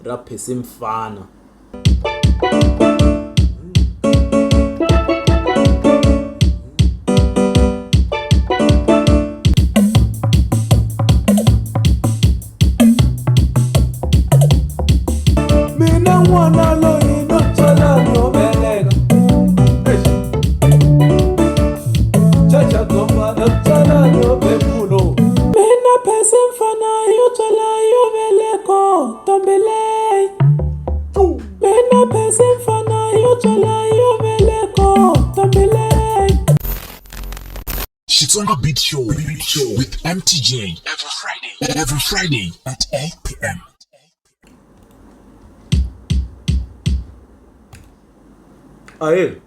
ra Percy Mfana. Mina n'wana loyi no tswala no veleka chacha gomba no tswala no bebulo. Mina Percy Mfana yo tswala yo veleko tombelei. Mina Percy Mfana yo tswala yo veleko tombelei. Xitsonga Beat Show with MTJ every Friday at 8 p.m. Aye.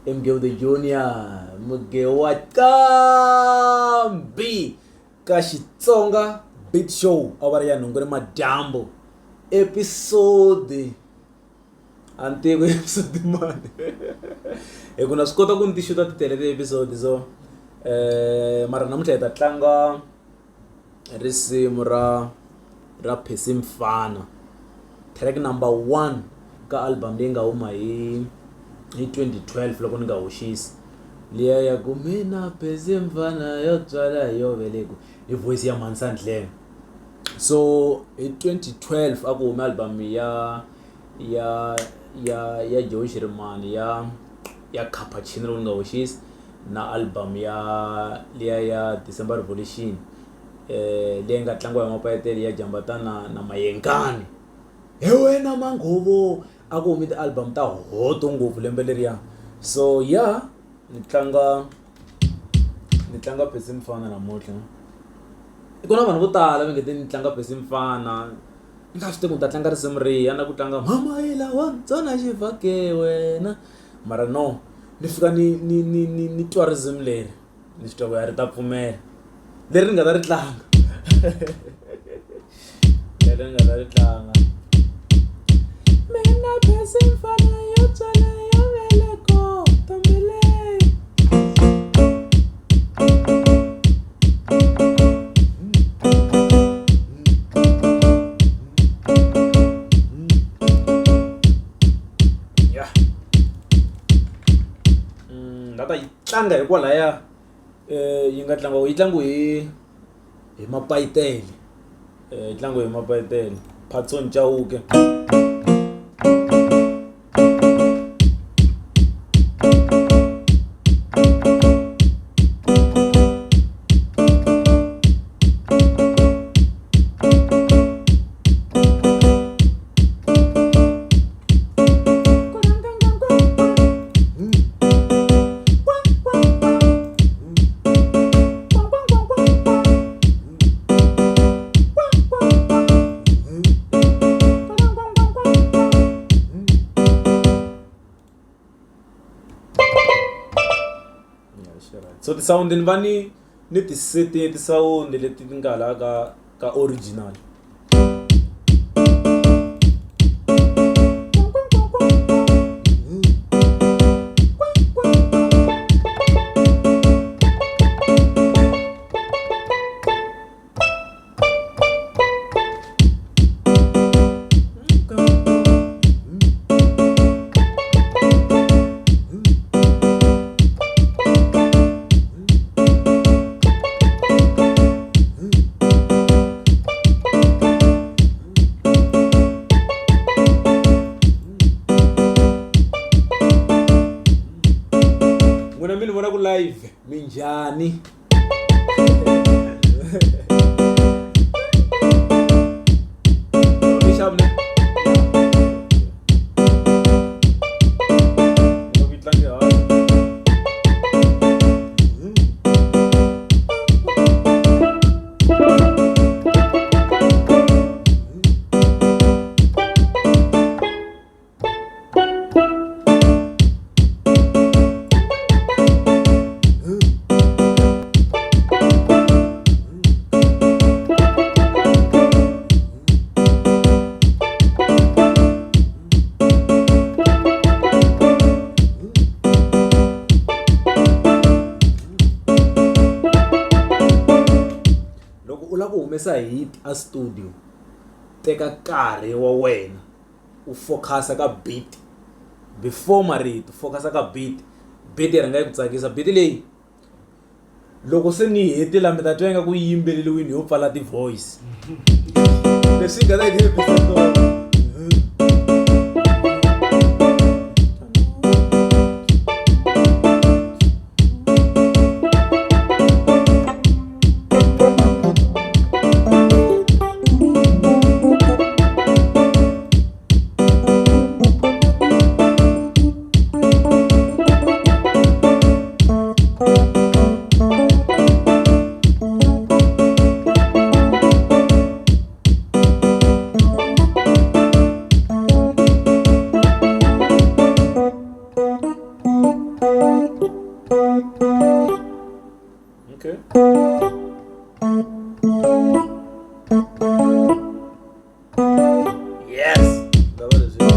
Mgewu the Junior, Mgewu Kambi ka Xitsonga Beat Show awara ya nhungu ni madyambu episode antiko episode mani eku na swi kota ku ni ti xuta ti tele ti episode so mara namuntlha hi ta tlanga risimu ra Percy Mfana track number 1 ka album leyi nga huma hi 2012 loko ni nga hoxisi liya ya ku mina Percy Mfana yo tswala yo veleko hi voice ya Mansandleng. So hi 2012 aku huma album ya Joe Shirimani ya Cappuccino loko ni nga hoxisi na album liya ya December Revolution leyi nga tlangiwa hi mapayeteli ya Jambatana na Mayengani. He wena Manghovo aku humi ti-album ta hoto ngopfu lembe leriya. So yeah, ni tlanga Percy Mfana namuntlha. Ku na vanhu vo tala va nge te ni tlanga Percy Mfana ni nga swi tivi ku ni ta tlanga risimu rihi na ku tlanga mama yela wa ntsona xivhake wena, mara no ni fika ni twa risimu leri ni swi twa ku ya ri ta pfumela leri ni nga ta ri tlanga leri ni nga ta ri tlanga. Mina Percy Mfana yo tswala yo veleko tombelei. Yeah. Lata yi tlanga hikwalaya yi nga tlanga yi tlangu hi mapayiteli tlangu hi mapayiteli Patson Chauke. So the sound in vani ni ti setting ti sound leti ti nga la ka original. Live minjani Mishamne humesa hit a studio teka nkarhi wa wena u focus ka beat before marito, focus ka beat yi ranga yi ku tsakisa. Beat leyi loko se ni hetela mi ta twa nga ku yimbeleliwini yo pfala ti voice leswi nga ta yi episode. Okay. Yes. That was it.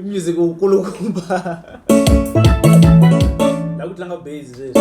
music ukulukumba la kutlanga bass je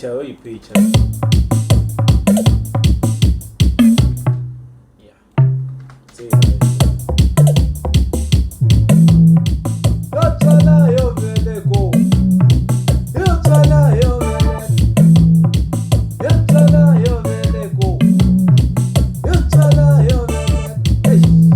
Oi picha. Yeah. See. Yotala yo veleko. Yotala yo veleko. Yotala yo veleko. Yotala yo veleko.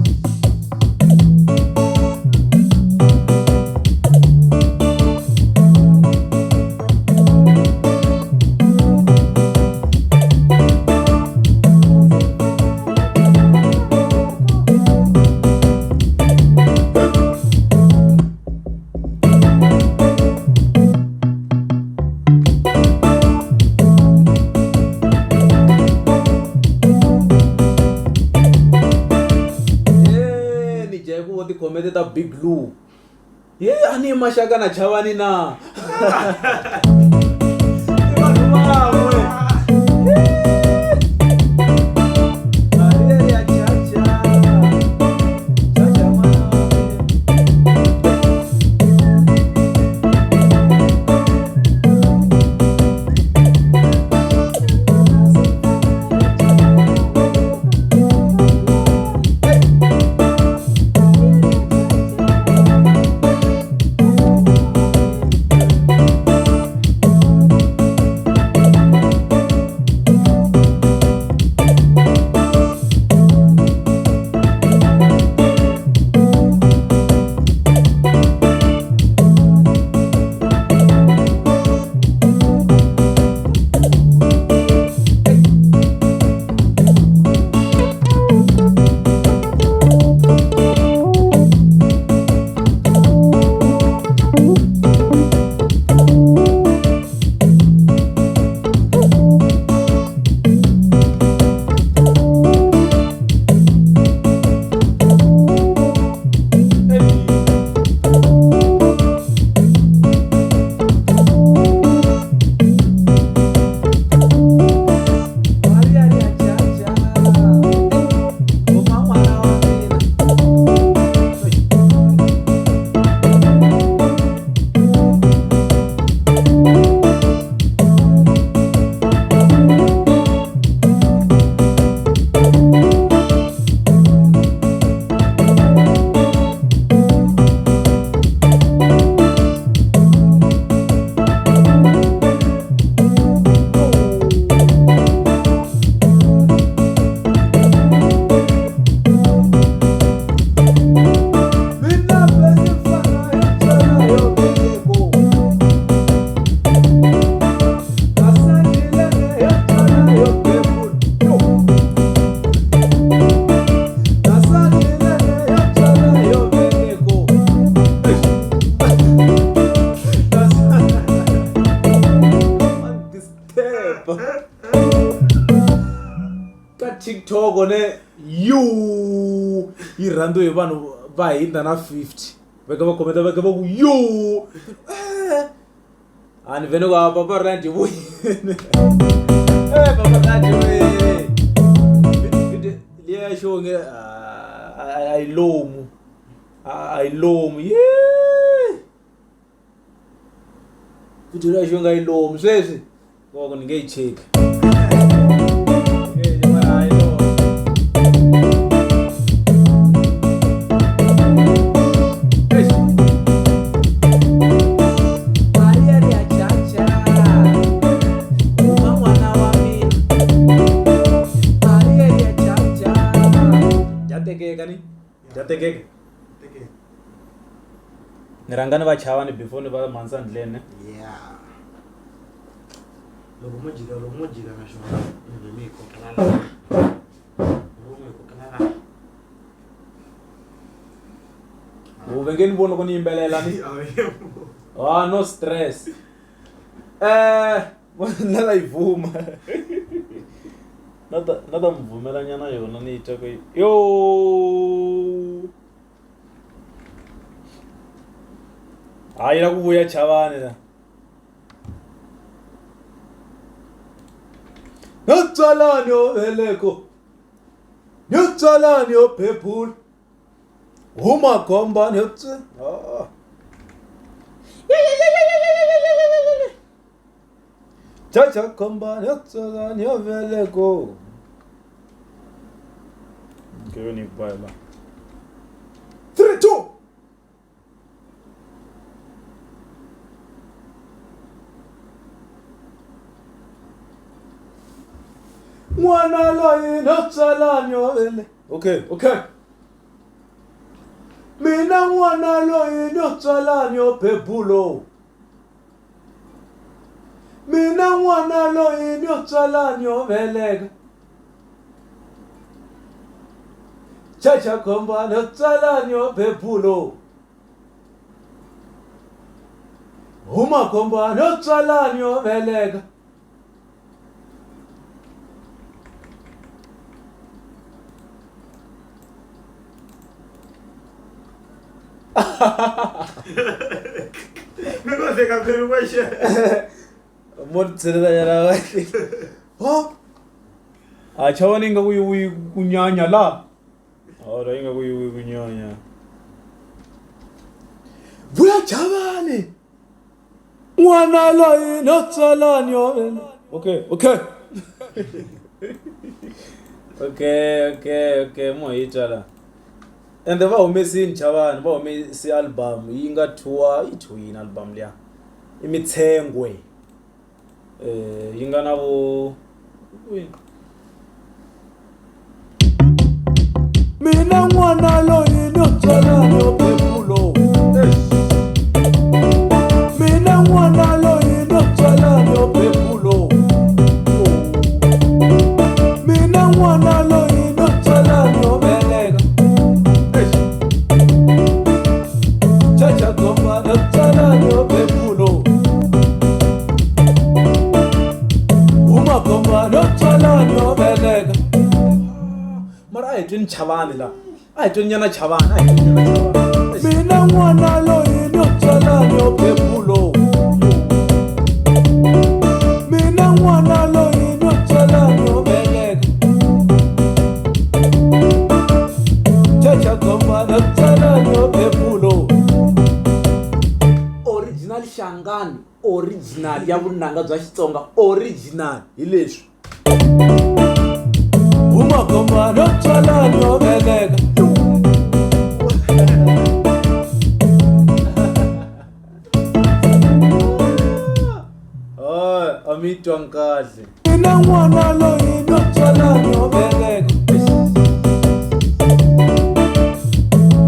Comedy the big blue. Yeah, ani mashaka na chawani na. TikTok one you irando yevanhu vahinda na 50 veka va kometa veka va ku you ani vene kwa papa randi vuyi papa randi we liya shonge ayilomu yeah video liya shonge ayilomu sweswi ngoko ningeyicheck Jatekeke. Nirangana va chavani before ni va mansa ndlene. Yeah. Loko mojika na shona. Mimi ko kalala. Mimi ko kalala. Uvengeni bono kuni imbelela ni. Ah no stress. Nala ivuma. Nada mvumela nyana yona ni itako. Yo. Ayira kubuya chavane la. Notsalani oveleko. Notsalani opepul. Huma komba notse. Ah. Chacha komba notsalani oveleko. Okay, ni bala. 3 2 Mwana loyi notsalani ovele. Okay. Mina mwana loyi notsalani opebulo. Mina mwana loyi notsalani ovelega. Chacha komba notsalani opebulo. Huma komba notsalani ovelega. Me gostei que eu não Mor tsirida yara wa. Ha? Achawani inga kunyanya la. Ora inga kunyanya. Buya chavani. Mwana loyi notsalani ovele. Okay, mo itala. And va humesi nchavani, va humesi album, yi nga tour, yi album liya. Imitsengwe. Yi nga na vo Mina mwana loyi notsalani opebulo. Mina mwana loyi notsalani opebulo. Mina mwana loyi notsalani ovelega. Chacha komba notsalani opebulo. Uma komba notsalani ovelega. mara ayitweni chavani la. Ayitweni nyana chavani. Mina mwana loyi notsalani opebulo. Mina mwana loyi notsalani ovelega. Chacha komba notsalani opebulo. Original Shangani, original ya vunanga bya Xitsonga, original hi leswi. Uma komba notsalani ovelega. Amitwa kahle. Mina mwana loyi notsalani ovelega.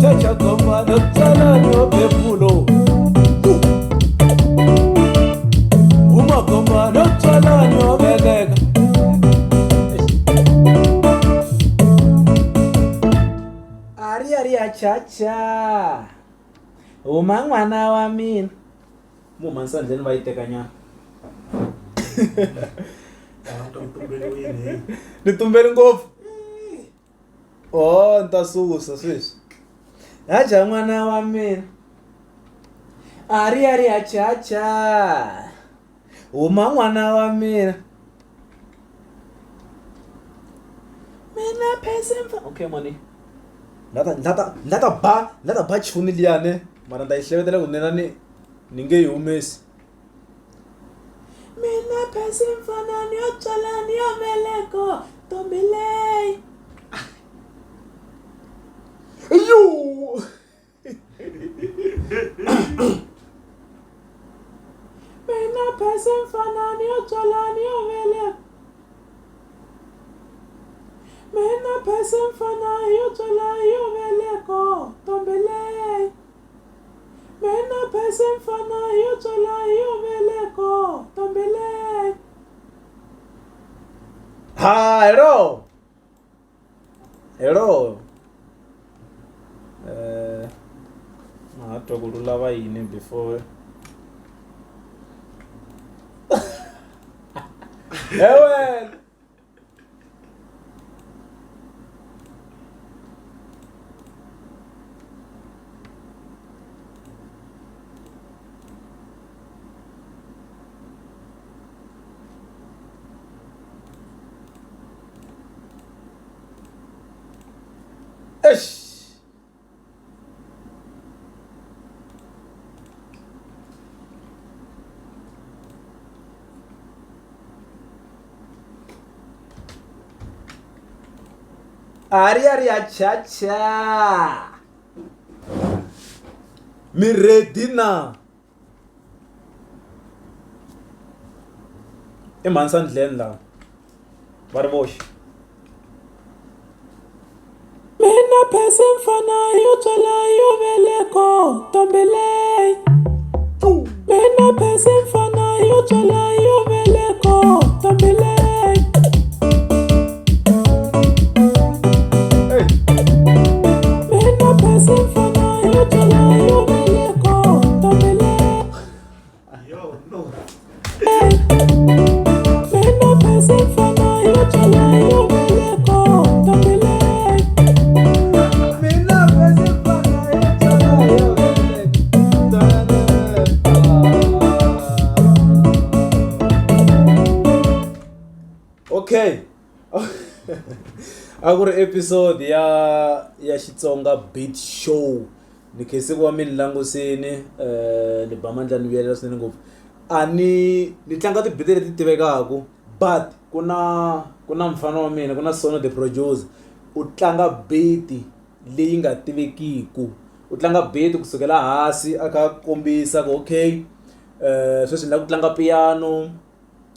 Chacha komba notsalani opebulo. Uma komba notsalani ovelega. Ari achacha. Uma mwana wa mina. Mu mansandleni va yiteka nyana. Ni tumbeli ngopfu. Oh, ni ta susa sweswi. Haja n'wana wa mina. Ari achacha. Huma n'wana wa mina. Mina Percy Mfana. Okay money. Lata ba chuni liyane. Mara nda ihlevetela kunena ni nge humesi. Mina Percy Mfana ni otswala ni omeleko tombelei. Yo! Mina Percy Mfana ni otswala ni omeleko. Mina Percy Mfana ni otswala ni omeleko tombelei. Mina Percy Mfana ni otswala ni omeleko tombelei. Ha, hello. Hello. Kulula va yini before. Ewen. Eish. Ari achacha. Mi ready na. Mansan ndleni la. Va ri voxe. Mina Percy Mfana yo tswala yo veleko tombelei. Mina Percy Mfana yo tswala yo veleko tombelei. Mina Percy Mfana yo tswala yo veleko tombelei. Yo, no. Mina Percy Mfana yo tswala yo veleko tombelei. Okay. A ku ri episode ya Xitsonga beat show. Ni khese ku va mi langusini ni ba mandla ni vuyelela swinene ngopfu. Ni tlanga ti-beat leti tivekaku, but ku na mfana wa mina, ku na Sono the producer. U tlanga beat leyi nga tivekiku. U tlanga beat kusukela hansi a kha kombisa ku okay sweswi ni lava ku tlanga piano,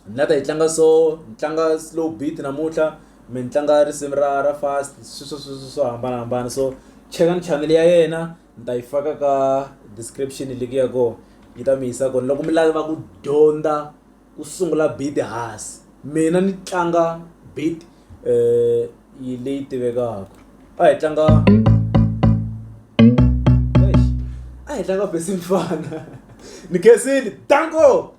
ni lava ta yi tlanga so, ni tlanga slow beat namuntlha, mi ni tlanga risimu ra fast, swo hambanahambana. So chekani channel ya yena, ni ta yi faka ka description link ya kona, yi ta mi yisa kona. Loko mi lava ku dyondza ku sungula beat hansi, mina ni tlanga beat yi leyi tivekaka. A hi tlanga Percy Mfana. Ni khesile, danko.